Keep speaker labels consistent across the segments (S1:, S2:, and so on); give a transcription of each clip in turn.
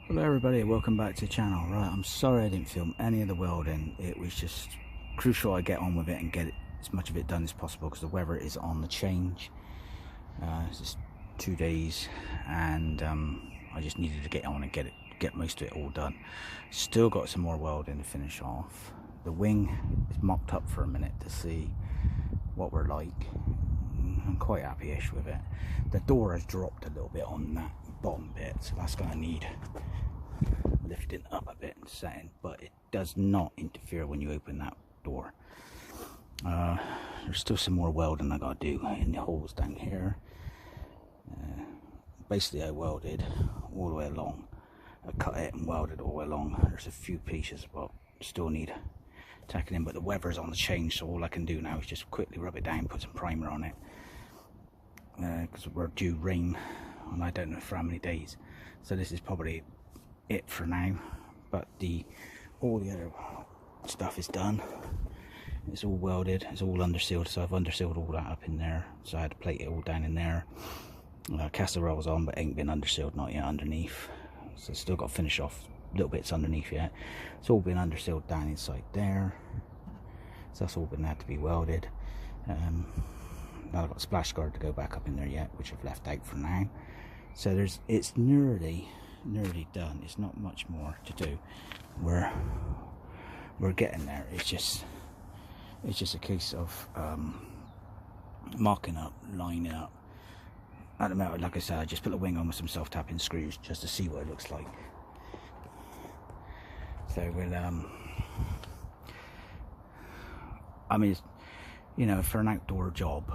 S1: Hello everybody, welcome back to the channel. Right, I'm sorry I didn't film any of the welding. It was just crucial I get on with it and get as much of it done as possible because the weather is on the change. It's just 2 days and I just needed to get on and get most of it all done. Still got some more welding to finish off. The wing is mocked up for a minute to see what we're like. I'm quite happy-ish with it. The door has dropped a little bit on that bottom bit, so that's going to need lifting up a bit and setting, but it does not interfere when you open that door. There's still some more welding I got to do in the holes down here. Basically I welded all the way along. I cut it and welded all the way along. There's a few pieces but still need tacking in, but the weather's on the change, so all I can do now is just quickly rub it down, put some primer on it, because we're due rain and I don't know for how many days, so this is probably it for now. But all the other stuff is done. It's all welded, it's all undersealed, so I've undersealed all that up in there, so I had to plate it all down in there. Cast the rails on, but ain't been undersealed, not yet underneath, so still got to finish off little bits underneath yet. It's all been undersealed down inside there, so that's all been had to be welded. Now I've got a splash guard to go back up in there yet, which I've left out for now. So it's nearly done. It's not much more to do. We're getting there. It's just a case of marking up, lining up. At the moment, like I said, I just put the wing on with some self-tapping screws just to see what it looks like. So we'll I mean, you know, for an outdoor job,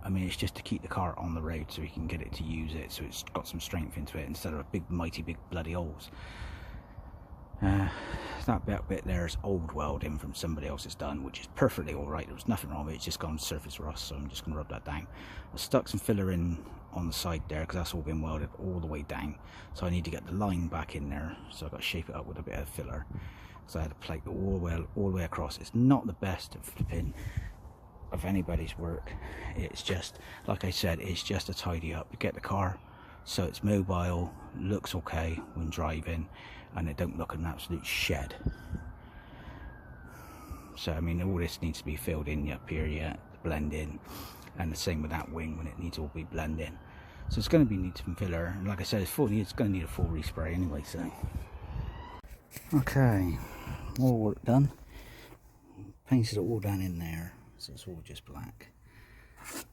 S1: I mean, it's just to keep the car on the road so we can get it to use it, so it's got some strength into it instead of a big mighty big bloody holes. That bit there is old welding from somebody else's done, which is perfectly alright. There was nothing wrong with it, it's just gone surface rust, so I'm just going to rub that down. I stuck some filler in on the side there because that's all been welded all the way down, so I need to get the line back in there, so I've got to shape it up with a bit of filler. So I had to plate it all the way across. It's not the best of flipping of anybody's work. It's just, like I said, it's just a tidy up, get the car so it's mobile, looks okay when driving, and it don't look an absolute shed. So I mean, all this needs to be filled in up here yet, blend in, and the same with that wing when it needs to all be blended in. So it's going to need some filler, and like I said, it's going to need a full respray anyway. So okay, all work done. Painted it all down in there, so it's all just black.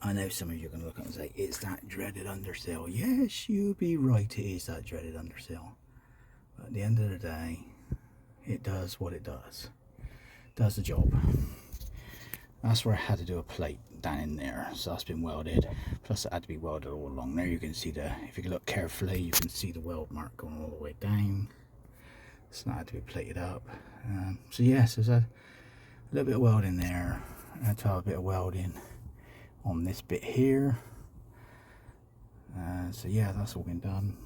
S1: I know some of you are going to look at it and say, it's that dreaded underseal. Yes, you'll be right, it is that dreaded underseal. But at the end of the day, it does what it does. Does the job. That's where I had to do a plate down in there, so that's been welded. Plus it had to be welded all along there. You can see if you look carefully, you can see the weld mark going all the way down. So that had to be plated up. So yes, there's a little bit of welding there. I had to have a bit of welding on this bit here. So yeah, that's all been done.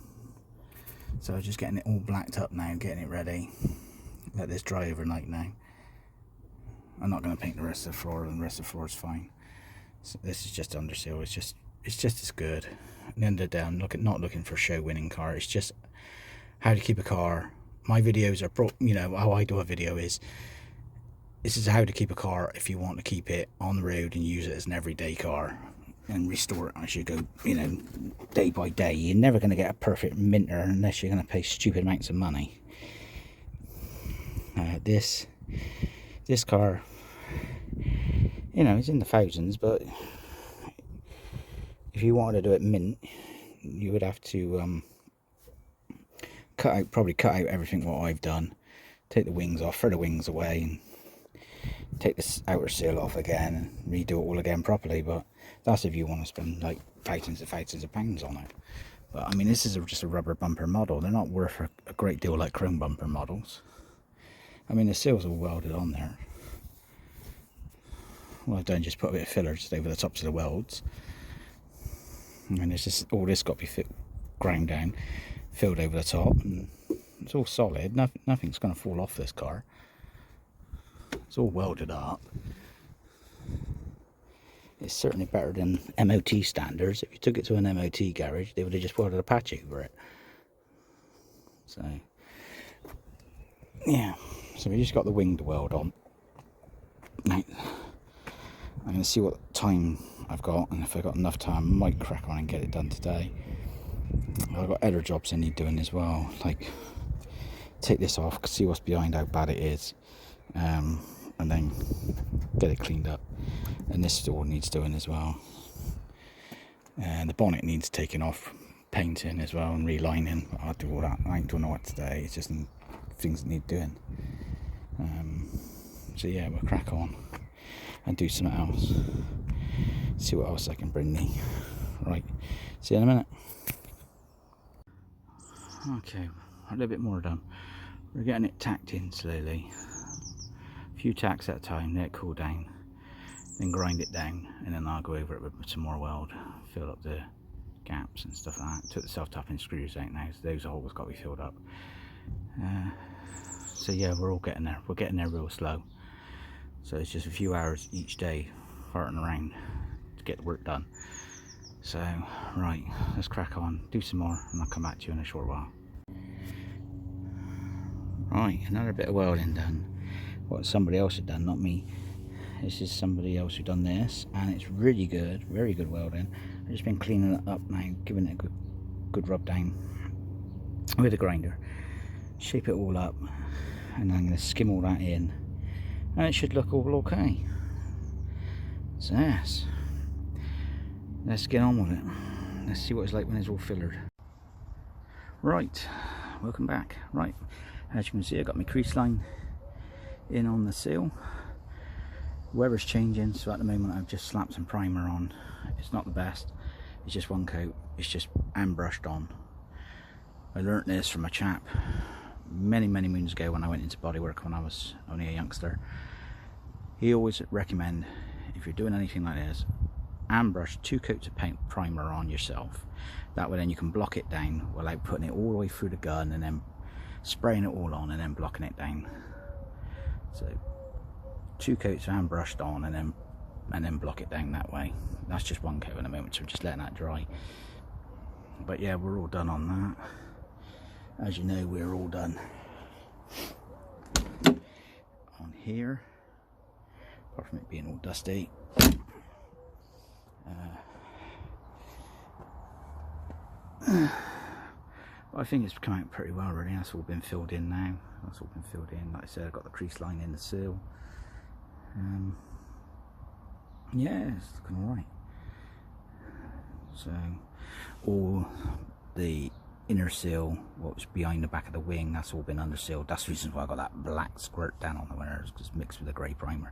S1: So just getting it all blacked up now, getting it ready. Let this dry overnight now. I'm not going to paint the rest of the floor, and the rest of the floor is fine. So this is just underseal. It's just as good. At the end of the day, I'm not looking for a show winning car. It's just how to keep a car. My videos are, you know, how I do a video is, this is how to keep a car if you want to keep it on the road and use it as an everyday car and restore it as you go, you know, day by day. You're never going to get a perfect minter unless you're going to pay stupid amounts of money. This car, you know, it's in the thousands, but if you wanted to do it mint, you would have to probably cut out everything what I've done, take the wings off, throw the wings away, and take this outer seal off again and redo it all again properly. But that's if you want to spend like thousands of pounds on it. But I mean, this is just a rubber bumper model. They're not worth a great deal like chrome bumper models. I mean, the seals are welded on there. What I've done is just put a bit of filler just over the tops of the welds, and it's just all this got to be ground down, filled over the top, and it's all solid. Nothing's going to fall off this car. It's all welded up. It's certainly better than MOT standards. If you took it to an MOT garage, they would have just welded a patch over it. So yeah, so we just got the wing to weld on. Now, I'm going to see what time I've got, and if I've got enough time, I might crack on and get it done today. I've got other jobs I need doing as well, like take this off, see what's behind, how bad it is, and then get it cleaned up. And this door needs doing as well, and the bonnet needs taking off, painting as well, and relining. I'll do all that. I ain't doing all that today, it's just things that need doing. So yeah, we'll crack on and do something else, see what else I can bring me. Right, see you in a minute. Okay, a little bit more done. We're getting it tacked in slowly, a few tacks at a time, let it cool down, then grind it down, and then I'll go over it with some more weld, fill up the gaps and stuff like that. Took the self-tapping screws out now, so those holes got to be filled up. So yeah, we're all getting there. We're getting there real slow. So it's just a few hours each day farting around to get the work done. So right, let's crack on, do some more, and I'll come back to you in a short while. Right, another bit of welding done. What somebody else had done, not me. This is somebody else who done this, and it's really good, very good welding. I've just been cleaning it up now, giving it a good rub down with a grinder, shape it all up, and I'm going to skim all that in, and it should look all okay. So yes, let's get on with it. Let's see what it's like when it's all fillered. Right, welcome back. Right, as you can see, I got my crease line in on the seal. Weather's changing, so at the moment I've just slapped some primer on. It's not the best, it's just one coat, it's just hand brushed on. I learnt this from a chap many moons ago when I went into bodywork when I was only a youngster. He always recommend, if you're doing anything like this, hand brush 2 coats of paint primer on yourself. That way then you can block it down without putting it all the way through the gun and then spraying it all on and then blocking it down. So 2 coats of hand brushed on and then block it down that way. That's just one coat at the moment, so we're just letting that dry. But yeah, we're all done on that. As you know, we're all done on here, apart from it being all dusty. But I think it's come out pretty well really. That's all been filled in now. That's all been filled in. Like I said, I've got the crease line in the seal. Yeah, it's looking alright. So all the inner seal, what's behind the back of the wing, that's all been undersealed. That's the reason why I got that black squirt down on the winner, just mixed with the grey primer.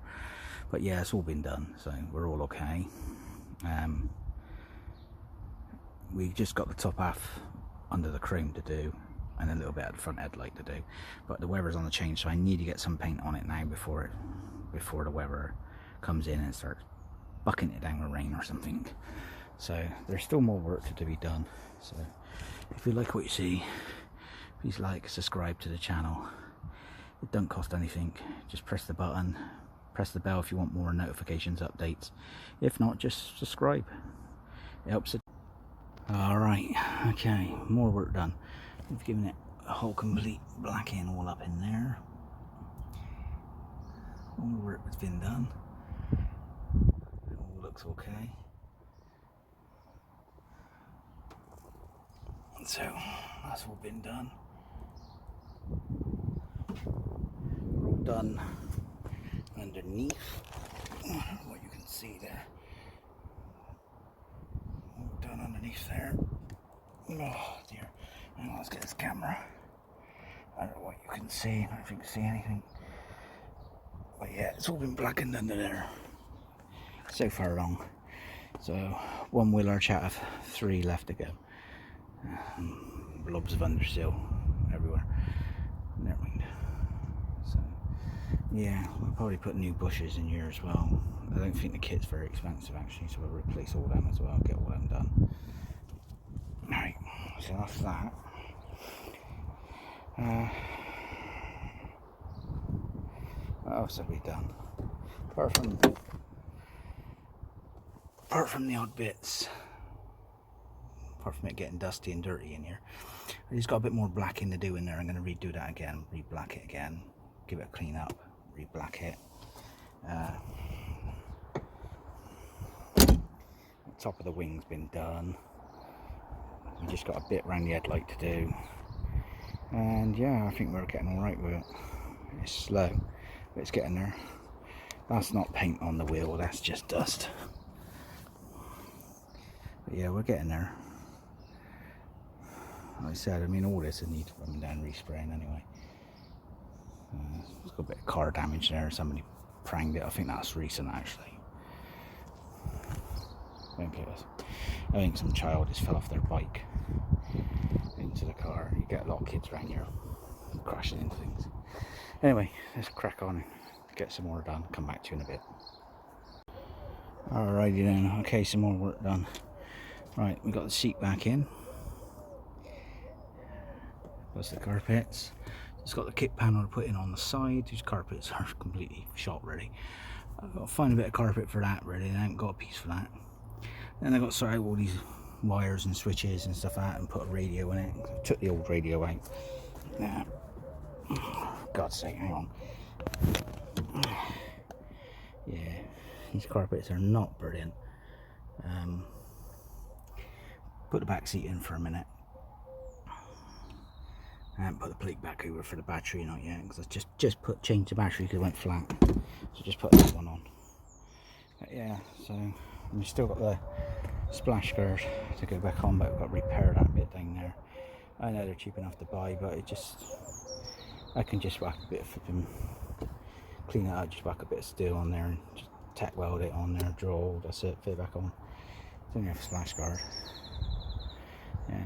S1: But yeah, it's all been done, so we're all okay. We just got the top half under the chrome to do, and a little bit of the front headlight to do. But the weather's on the change, so I need to get some paint on it now before the weather comes in and starts bucking it down with rain or something. So there's still more work to be done. So if you like what you see, please like, subscribe to the channel. It don't cost anything. Just press the button, press the bell if you want more notifications, updates. If not, just subscribe. It helps it. Alright, okay, more work done. We've given it a whole complete blacking all up in there. All the work has been done. It all looks okay. So that's all been done. We're all done underneath. What you can see there. All done underneath there. Oh dear. Now let's get this camera. I don't know what you can see. I don't know if you can see anything. But yeah, it's all been blackened under there. So far along. So one wheel arch out of 3 left to go. Blobs of underseal everywhere. Never mind. So yeah, we'll probably put new bushes in here as well. I don't think the kit's very expensive actually, so we'll replace all them as well, get all them done. Alright, so that's that. What else have we done? Apart from the odd bits, apart from it getting dusty and dirty in here. It's got a bit more blacking to do in there. I'm going to redo that again, re-black it again, give it a clean up, re-black it. The top of the wing's been done. We just got a bit around the headlight to do, and yeah, I think we're getting all right with it. It's slow, but it's getting there. That's not paint on the wheel, that's just dust. But yeah, we're getting there. Like I said, I mean, all this will need running down, respraying anyway. It's got a bit of car damage there. Somebody pranged it. I think that's recent, actually. I think some child just fell off their bike into the car. You get a lot of kids around here crashing into things. Anyway, let's crack on and get some more done. Come back to you in a bit. Alrighty then. Okay, some more work done. Right, we got the seat back in. Plus the carpets. It's got the kit panel to put in on the side. These carpets are completely shot ready. I've got to find a bit of carpet for that really. I haven't got a piece for that. Then I've got to sort out all these wires and switches and stuff out and put a radio in it. I took the old radio out. Yeah. For God's sake, hang on. Yeah, these carpets are not brilliant. Put the back seat in for a minute. I haven't put the plate back over for the battery not yet, because I just changed the battery because it went flat. So just put that one on. But yeah, so we've still got the splash guard to go back on, but I've got to repair that bit down there. I know they're cheap enough to buy, but I can just whack a bit of flipping, clean it out, just whack a bit of steel on there and just tack weld it on there, draw, that's it, fit it back on. It's only a splash guard. Yeah.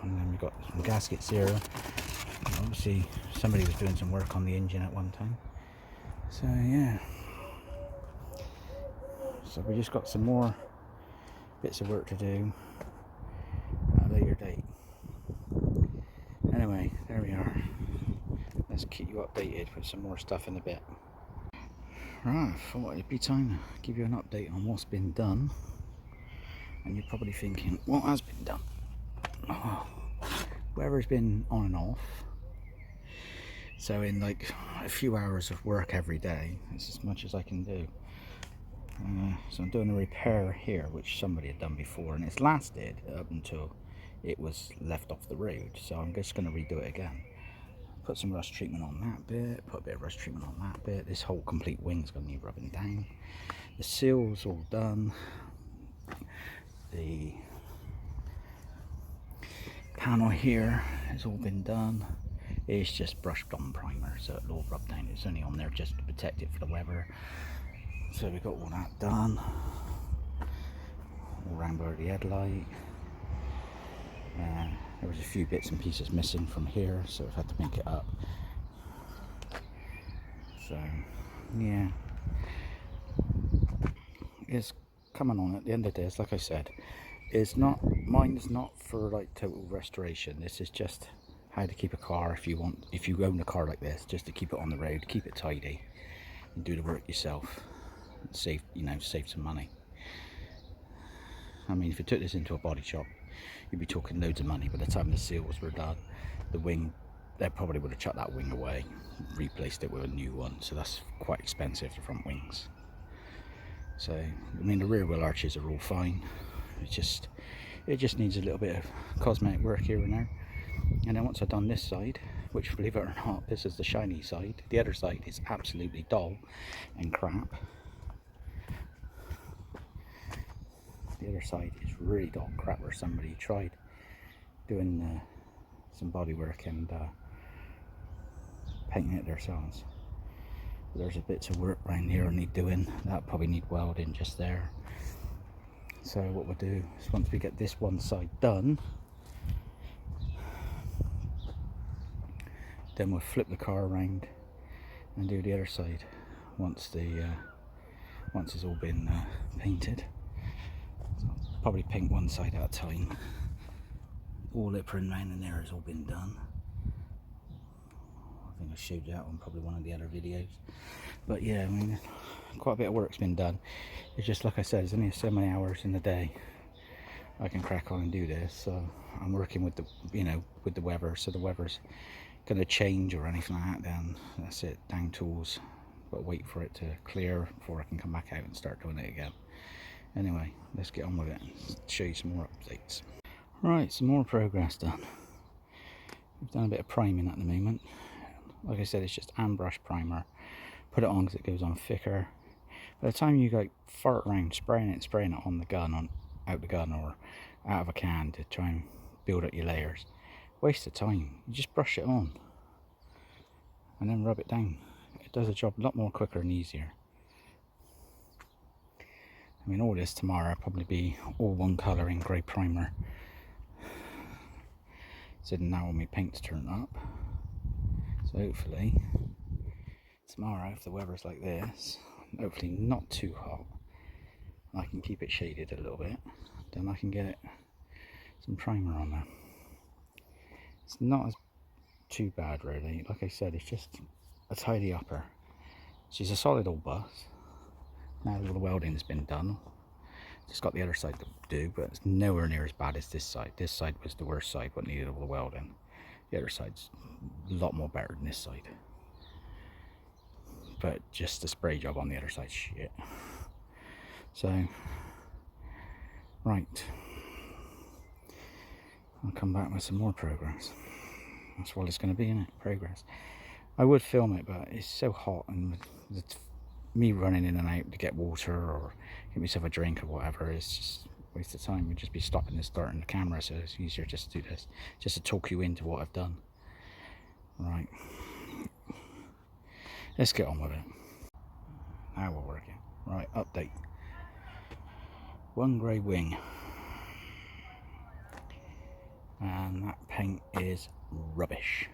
S1: And then we've got some gaskets here. Obviously somebody was doing some work on the engine at one time. So yeah. So we just got some more bits of work to do at a later date. Anyway, there we are. Let's keep you updated with some more stuff in a bit. Right, I thought it'd be time to give you an update on what's been done. And you're probably thinking, what has been done? Oh, weather's been on and off. So in like a few hours of work every day, it's as much as I can do. So I'm doing a repair here, which somebody had done before, and it's lasted up until it was left off the road. So I'm just going to redo it again. Put some rust treatment on that bit, put a bit of rust treatment on that bit. This whole complete wing's going to need rubbing down. The seal's all done. The panel here has all been done. It's just brushed on primer, so it'll all rub down. It's only on there just to protect it for the weather. So we got all that done. All round by the headlight. There was a few bits and pieces missing from here, so I've had to make it up. So yeah, it's coming on at the end of the day. It's like I said, it's not, mine is not for like total restoration. This is just how to keep a car, if you own a car like this, just to keep it on the road, keep it tidy, and do the work yourself, and save some money. I mean, if you took this into a body shop, you'd be talking loads of money. By the time the seals were done, the wing, they probably would have chucked that wing away, replaced it with a new one. So that's quite expensive, the front wings. So I mean, the rear wheel arches are all fine. It just needs a little bit of cosmetic work here and there. And then once I've done this side, which believe it or not, this is the shiny side, the other side is absolutely dull and crap. The other side is really dull and crap, where somebody tried doing some body work and painting it themselves. There's a bits of work around here I need doing. That probably need welding just there. So what we'll do is, once we get this one side done, then we'll flip the car around and do the other side once it's all been painted. So I'll probably paint one side at a time. All lip and round in there has all been done. I think I showed you that on probably one of the other videos. But yeah, I mean, quite a bit of work's been done. It's just like I said, there's only so many hours in the day I can crack on and do this. So I'm working with the, you know, with the weather. So the weather's going to change or anything like that, then that's it, down tools. But wait for it to clear before I can come back out and start doing it again. Anyway, let's get on with it and show you some more updates. Right, some more progress done. We've done a bit of priming at the moment. Like I said, it's just hand brush primer. Put it on because it goes on thicker. By the time you go fart around spraying it on the gun, out the gun or out of a can to try and build up your layers, waste of time. You just brush it on and then rub it down. It does the job a lot more quicker and easier. I mean, all this tomorrow will probably be all one colour in grey primer. So now all my paint's turned up. So hopefully tomorrow, if the weather's like this, hopefully not too hot, I can keep it shaded a little bit, then I can get some primer on there. It's not as too bad really. Like I said, it's just a tidy upper. She's a solid old bus. Now all the welding's been done, just got the other side to do, but it's nowhere near as bad as this side. This side was the worst side, what needed all the welding. The other side's a lot more better than this side, but just the spray job on the other side's shit. So right, I'll come back with some more progress. That's what it's going to be, isn't it? Progress. I would film it, but it's so hot, and with me running in and out to get water or get myself a drink or whatever, it's just a waste of time. We'd just be stopping and starting the camera, so it's easier just to do this, just to talk you into what I've done. Right, let's get on with it. Now we're working. Right, update. One grey wing, and that paint is rubbish.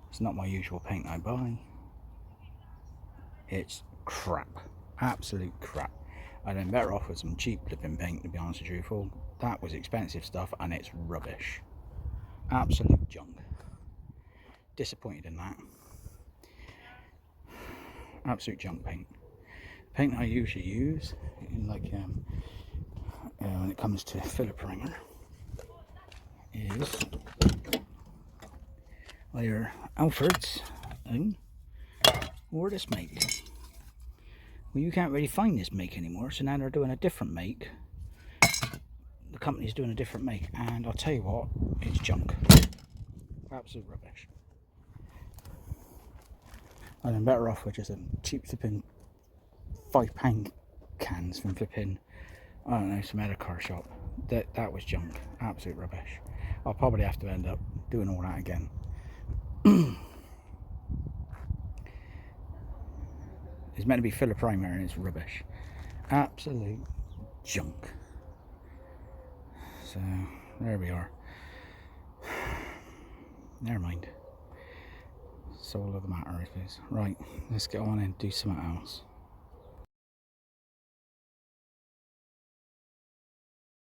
S1: It's not my usual paint I buy. It's crap, absolute crap. I'd been better off with some cheap flipping paint, to be honest with you. For that was expensive stuff, and it's rubbish, absolute junk. Disappointed in that. Absolute junk paint. Paint I usually use in when it comes to filler primer is either Alfred's own or this make. Well, you can't really find this make anymore, so now they're doing a different make. The company's doing a different make, and I'll tell you what, it's junk. Absolute rubbish. I'd been better off with just a cheap flipping £5 cans from flipping, I don't know, some other car shop. That was junk, absolute rubbish. I'll probably have to end up doing all that again. It's meant to be filler primer and it's rubbish, absolute junk. So there we are. Never mind. That's all of the matter is. Right, let's get on and do something else.